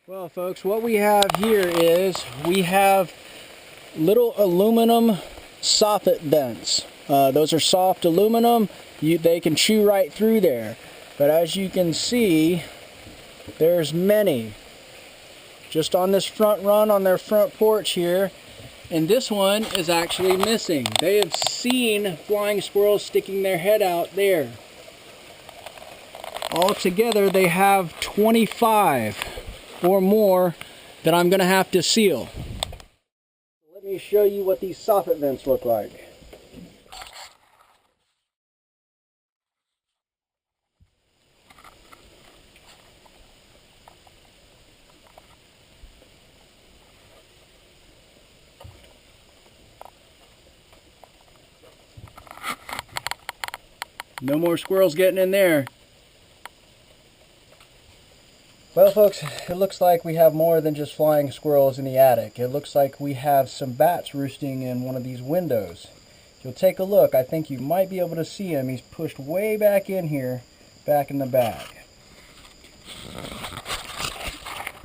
Well, folks, what we have here is we have little aluminum soffit vents. Those are soft aluminum. They can chew right through there. But as you can see, there's many. Just on this front run on their front porch here. And this one is actually missing. They have seen flying squirrels sticking their head out there. Altogether, they have 25 or more that I'm going to have to seal. Let me show you what these soffit vents look like. No more squirrels getting in there. Well, folks, it looks like we have more than just flying squirrels in the attic. It looks like we have some bats roosting in one of these windows. If you'll take a look, I think you might be able to see him. He's pushed way back in here, back in the back.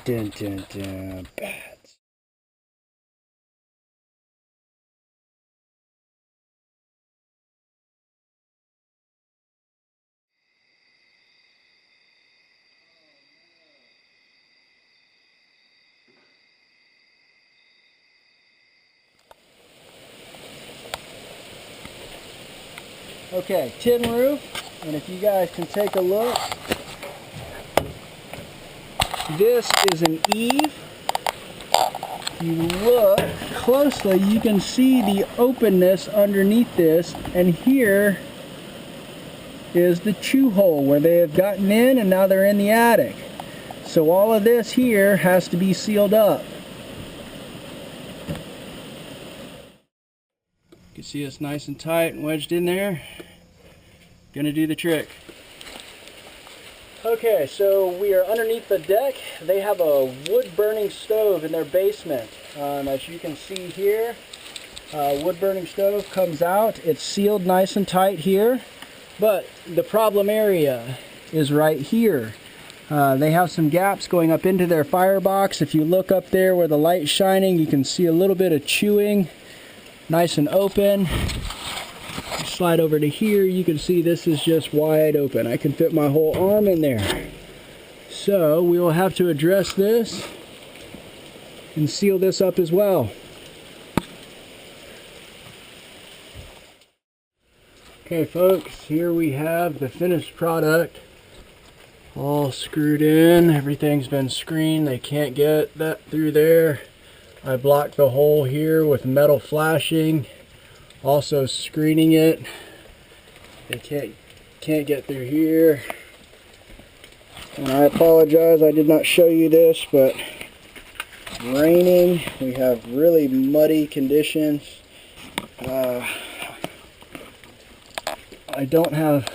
Dun, dun, dun, bats. Okay, tin roof, and if you guys can take a look, this is an eave. If you look closely, you can see the openness underneath this, and here is the chew hole where they have gotten in and now they're in the attic. So all of this here has to be sealed up. You can see it's nice and tight and wedged in there. Gonna do the trick. Okay, so we are underneath the deck. They have a wood burning stove in their basement. As you can see here, wood burning stove comes out. It's sealed nice and tight here, but the problem area is right here. They have some gaps going up into their firebox. If you look up there where the light's shining, you can see a little bit of chewing, nice and open. Slide over to here, you can see this is just wide open. I can fit my whole arm in there. So we will have to address this and seal this up as well. Okay, folks, here we have the finished product. All screwed in, everything's been screened. They can't get that through there. I blocked the hole here with metal flashing. Also screening it. They can't get through here. And I apologize, I did not show you this, but it's raining. We have really muddy conditions. I don't have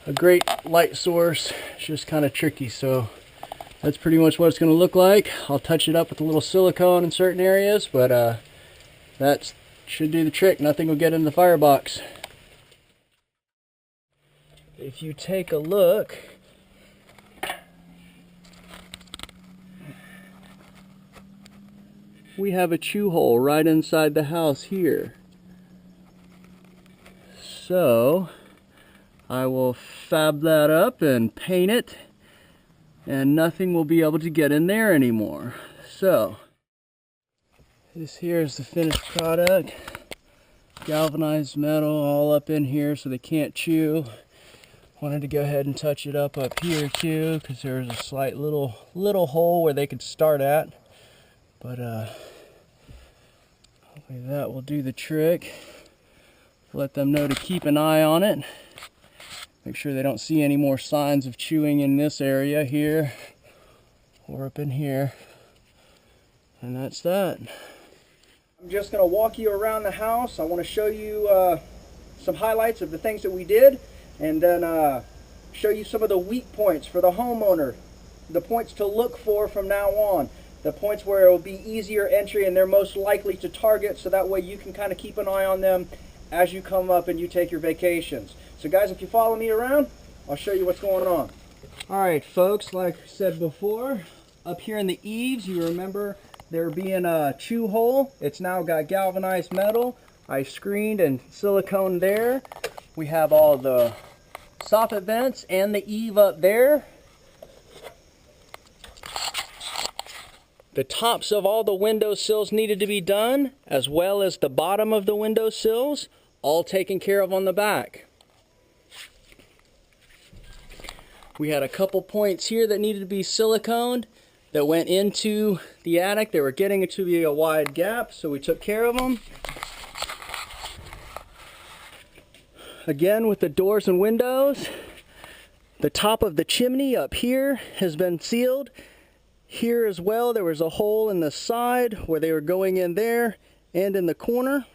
a great light source. It's just kind of tricky, so that's pretty much what it's going to look like. I'll touch it up with a little silicone in certain areas, but that's should do the trick. Nothing will get in the firebox. If you take a look, we have a chew hole right inside the house here. So I will fab that up and paint it, and nothing will be able to get in there anymore. So this here is the finished product. Galvanized metal all up in here so they can't chew. Wanted to go ahead and touch it up here too, because there's a slight little hole where they could start at. But hopefully that will do the trick. Let them know to keep an eye on it. Make sure they don't see any more signs of chewing in this area here or up in here. And that's that. I'm just going to walk you around the house. I want to show you some highlights of the things that we did, and then show you some of the weak points for the homeowner, the points to look for from now on, the points where it will be easier entry and they're most likely to target, so that way you can kind of keep an eye on them as you come up and you take your vacations. So guys, if you follow me around, I'll show you what's going on. Alright folks, like I said before, Up here in the eaves, you remember there being a chew hole. It's now got galvanized metal. I screened and silicone there. We have all the soffit vents and the eave up there. The tops of all the window sills needed to be done, as well as the bottom of the window sills, all taken care of on the back. We had a couple points here that needed to be siliconed that went into the attic. They were getting it to be a wide gap, so we took care of them. Again, with the doors and windows, the top of the chimney up here has been sealed. Here as well, there was a hole in the side where they were going in there and in the corner.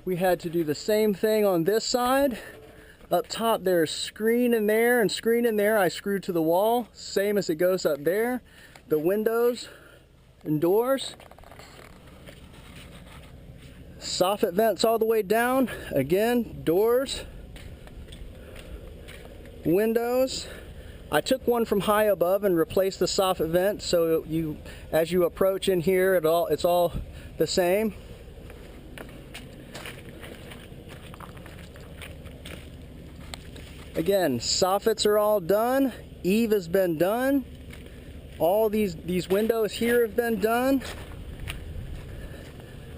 We had to do the same thing on this side. Up top there's screen in there and screen in there. I screwed to the wall, same as it goes up there. The windows and doors. Soffit vents all the way down. Again, doors, windows. I took one from high above and replaced the soffit vent, so as you approach in here, it's all the same. Again, soffits are all done. Eave has been done. All these windows here have been done.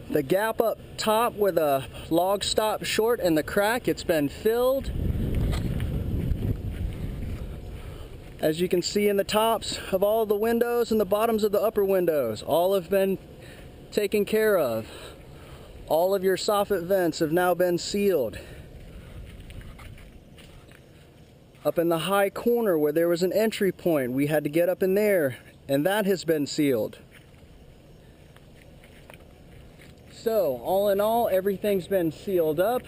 The gap up top where the log stopped short and the crack, it's been filled. As you can see in the tops of all the windows and the bottoms of the upper windows, all have been taken care of. All of your soffit vents have now been sealed. Up in the high corner where there was an entry point, we had to get up in there, and that has been sealed. So, all in all, everything's been sealed up.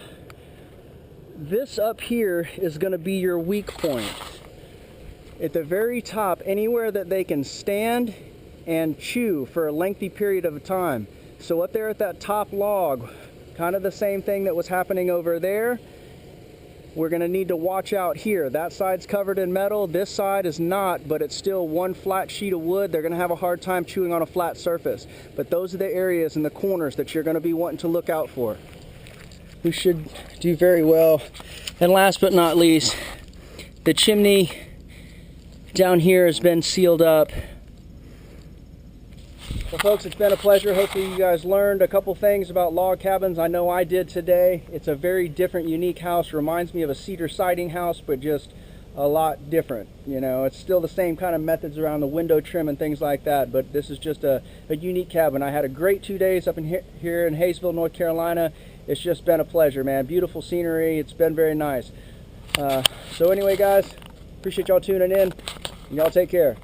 This up here is going to be your weak point. At the very top, anywhere that they can stand and chew for a lengthy period of time. So up there at that top log, kind of the same thing that was happening over there. We're going to need to watch out here. That side's covered in metal, this side is not, but it's still one flat sheet of wood. They're going to have a hard time chewing on a flat surface. But those are the areas in the corners that you're going to be wanting to look out for. We should do very well. And last but not least, the chimney down here has been sealed up. Well, folks, it's been a pleasure. Hopefully you guys learned a couple things about log cabins. I know I did today. It's a very different, unique house. Reminds me of a cedar siding house, but just a lot different. You know, it's still the same kind of methods around the window trim and things like that, but this is just a unique cabin. I had a great 2 days up in here in Hayesville, North Carolina. It's just been a pleasure, man. Beautiful scenery. It's been very nice. So anyway, guys, appreciate y'all tuning in. Y'all take care.